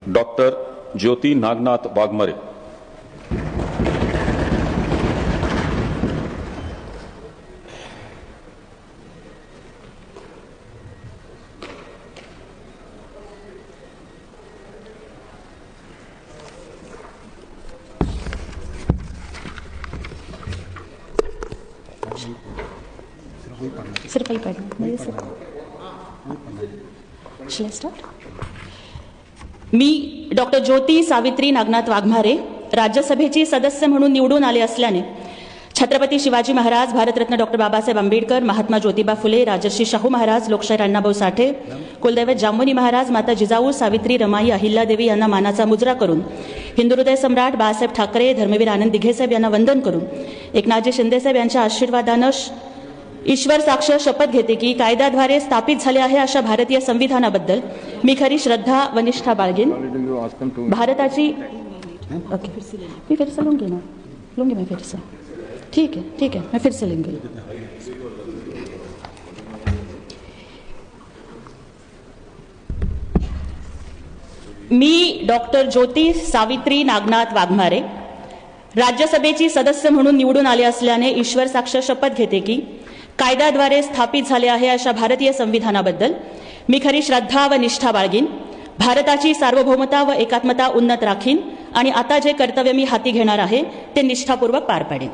Doctor ज्योती नागनाथ वाघमारे। सिर्फ नहीं sir. Shall I start? मी डॉक्टर ज्योती सावित्री नागनाथ वाघमारे राज्यसभेची सदस्य म्हणून निवडून आले असल्याने छत्रपती शिवाजी महाराज, भारतरत्न डॉक्टर बाबासाहेब आंबेडकर, महात्मा ज्योतिबा फुले, राजर्षी शाहू महाराज, लोकशाहीर अण्णाभाऊ साठे, कुलदैवत जांभुनी महाराज, माता जिजाऊ, सावित्री, रमाई, अहिल्यादेवी यांना मानाचा मुजरा करून, हिंदुहृदय सम्राट बाळासाहेब ठाकरे, धर्मवीर आनंद दिघेसाहेब यांना वंदन करून, एकनाथजी शिंदेसाहेब यांच्या आशीर्वादानं ईश्वर साक्ष शपथ घेते की कायद्याद्वारे स्थापित झाले आहे अशा भारतीय संविधानाबद्दल मी खरी श्रद्धा व निष्ठा बाळगेन। भारताची मैं फिर से लूंगी मैं फिर से। ठीक है मैं फिर से लूंगी। मी डॉक्टर ज्योती सावित्री नागनाथ वाघमारे राज्यसभेची सदस्य म्हणून निवडून आले असल्याने ईश्वर साक्ष शपथ घेते की कायद्याद्वारे स्थापित झाले आहे अशा भारतीय संविधानाबद्दल मी खरी श्रद्धा व निष्ठा बाळगीन। भारताची सार्वभौमता व एकात्मता उन्नत राखीन आणि आता जे कर्तव्य मी हाती घेणार आहे ते निष्ठापूर्वक पार पाडेन।